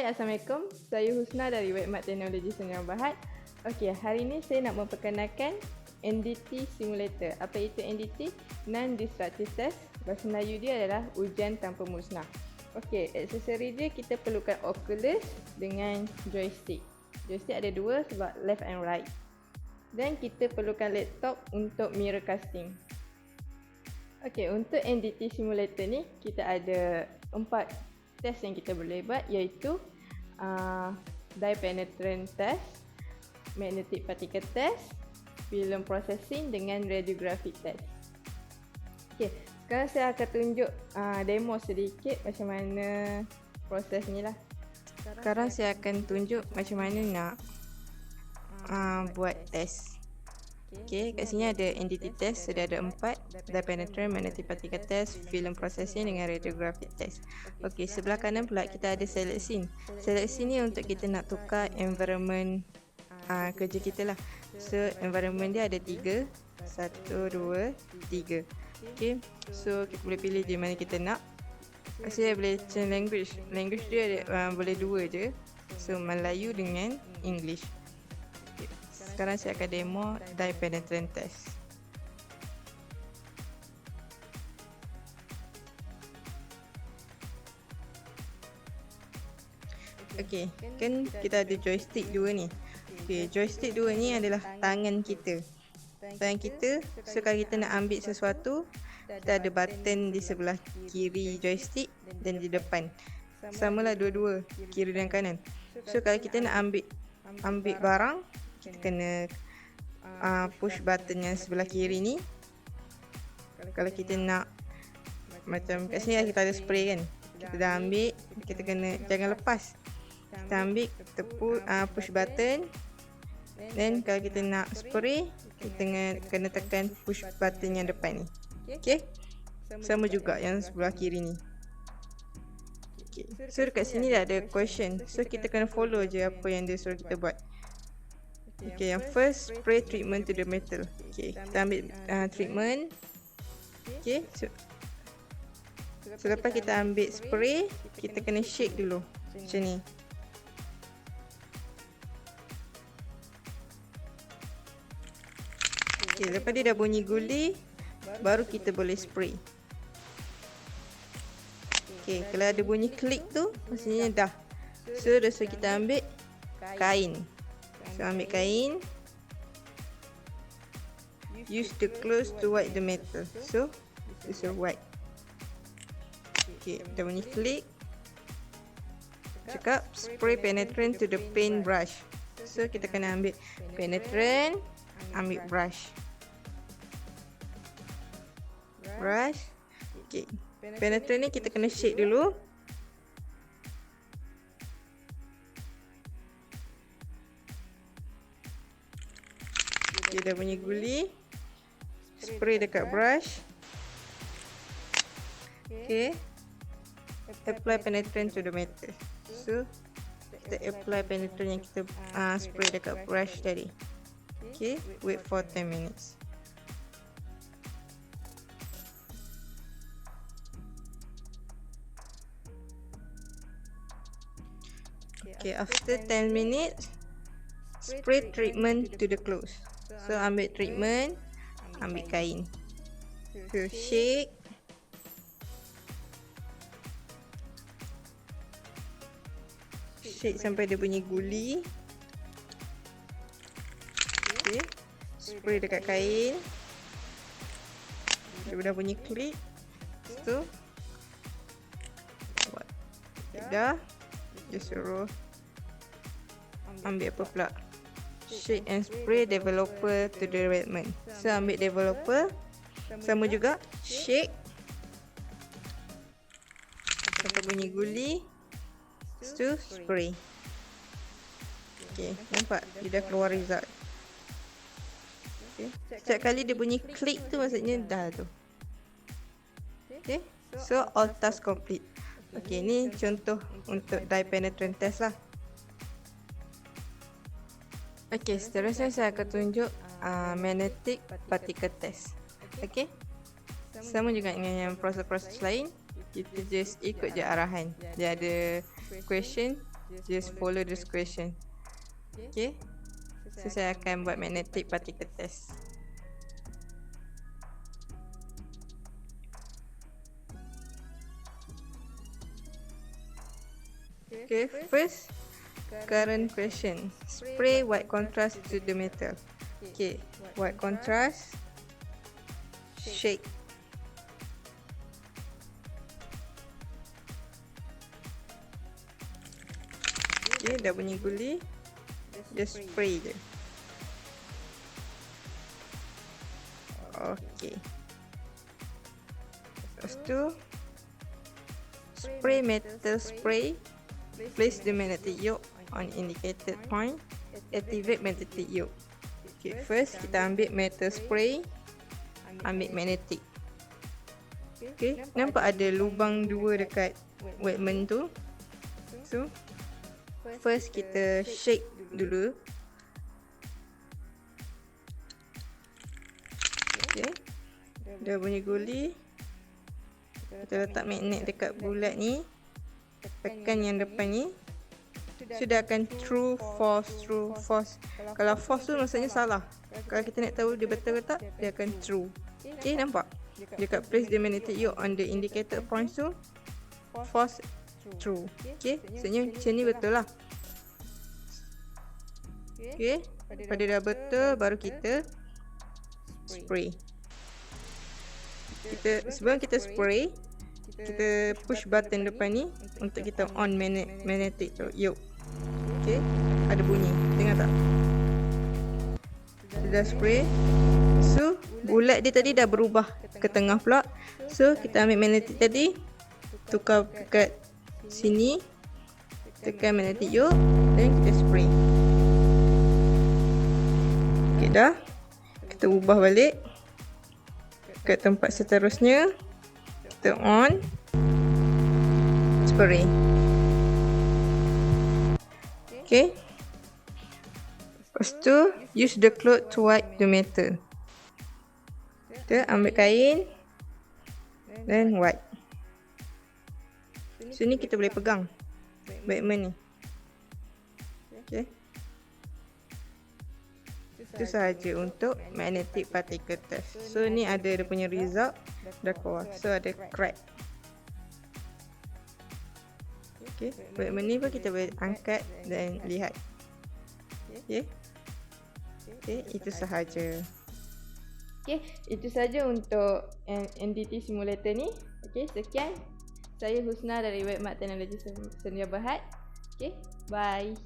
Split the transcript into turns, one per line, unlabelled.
Assalamualaikum. Saya Husna dari Webmart Teknologi Sdn Bhd. Okey, hari ini saya nak memperkenalkan NDT Simulator. Apa itu NDT? Non-Destructive Test. Bahasa Melayu dia adalah ujian tanpa musnah. Okey, aksesori dia kita perlukan Oculus dengan joystick. Joystick ada dua sebab left and right. Dan kita perlukan laptop untuk mirror casting. Okey, untuk NDT Simulator ni kita ada 4 test yang kita boleh buat, iaitu dye penetrant test, magnetic particle test, film processing dengan radiographic test. Okey, sekarang saya akan tunjuk demo sedikit macam mana proses ni lah. Sekarang saya akan tunjuk macam mana nak buat test. Okey, kat sini ada NDT test, sudah ada 4, dye penetrant, magnetic particle test, film processing dengan radiographic test. Okey, sebelah kanan pula kita ada select scene. Select scene ni untuk kita nak tukar environment kerja kita lah. So environment dia ada 3, 1, 2, 3. Okey, so kita boleh pilih di mana kita nak. Saya boleh change language. Language dia ada, boleh 2 je. So Melayu dengan English. Sekarang saya akan demo dye penetrant test. Okey, kan kita ada joystick 2 ni. Okey, joystick 2 ni adalah tangan kita. Tangan kita, so kalau kita nak ambil sesuatu, kita ada button di sebelah kiri joystick dan di depan. Samalah dua-dua, kiri dan kanan. So kalau kita nak ambil barang, kita kena push button yang sebelah kiri ni. Kalau kita nak, macam kat sini kita ada spray kan, kita dah ambil, kita kena jangan lepas. Kita ambil, kita push button. Dan kalau kita nak spray, kita kena tekan push button yang depan ni. Okay, sama juga yang sebelah kiri ni. Okay. So dekat sini dah ada question, so kita kena follow je apa yang dia suruh kita buat. Okay, yang first, spray treatment to the metal. Okay, kita ambil treatment. Okay, so lepas kita ambil spray, kita kena shake dulu macam ni. Okay, lepas dia dah bunyi guli, baru kita boleh spray. Okay, kalau ada bunyi klik tu, maksudnya dah. So dah, so kita ambil kain. So ambil kain, use the cloth to wipe the metal. So it's a wipe. Okay, dah bunyi klik. Cakap spray penetrant to the paint brush. So kita kena ambil penetrant, ambil brush. Okay, penetrant ni kita kena shake dulu. Okay, dah bunyi guli. Spray dekat brush. Okay, apply penetrant to the metal. So kita apply penetrant yang kita spray dekat brush tadi. Okay, wait for 10 minutes. Okay, after 10 minutes, spray treatment to the clothes. So ambil treatment, ambil kain. So shake. Shake sampai dia bunyi guli. Okay, spray dekat kain. Dia dah bunyi klik. So buat. Dah. Dia suruh ambil apa pula? Shake and spray developer to the redmond. So ambil developer, sama juga shake sampai bunyi guli. So spray. Okay, nampak dia dah keluar result. Okay, setiap kali dia bunyi klik tu maksudnya dah tu. Okay, so all task complete. Okay, ni contoh untuk dye penetrant test lah. Okay, seterusnya saya akan tunjuk magnetic particle test. Okay, sama juga dengan yang proses-proses lain. Kita just ikut je arahan. Dia ada question, Just follow the question. Okay. So saya akan buat magnetic particle test. Okay, first current question. Spray white contrast to the metal. Okay, white contrast, shake. Okay, dah bunyi guli, just spray je. Okay. Lepas tu spray metal spray. Place the magnetic yoke on indicated point. Activate magnetic yoke. Okay, first kita ambil metal spray, ambil magnetic. Okay, nampak ada lubang dua dekat wetment tu. So first kita shake dulu. Okay, dah bunyi guli. Kita letak magnet dekat bulat ni. Tekan yang depan ni. Sudah akan true, false. Kalau false tu maksudnya salah. Kalau kita nak tahu dia betul ke tak, dia akan true. Okay, nampak? Dekat place the magnetic yoke on the indicator points tu, false, true. Okay, maksudnya macam ni betul lah. Okay, pada dah betul baru kita spray. Sebelum kita spray, kita push button depan ni untuk kita on magnetic yoke. Okay, ada bunyi, dengar tak? Sudah spray. So bulat dia tadi dah berubah ke tengah pula. So kita ambil magnetic tadi, tukar dekat sini, tekan magnetic yoke, dan kita spray. Okay, dah. Kita ubah balik ke tempat seterusnya. Kita on, spray. Okay. Lepas tu use the cloth to wipe the metal. Kita ambil kain dan wipe. So ni kita boleh pegang wetment ni. Okay. Itu sahaja untuk magnetic particle test. So ni ada dia punya result dah keluar. So ada crack. Okay, wetment ni pun kita boleh angkat dan lihat. Okay, itu sahaja. Okay, itu sahaja untuk NDT simulator ni. Okay, sekian. Saya Husna dari Webmark Teknologi Sedia Berhad. Okay, bye.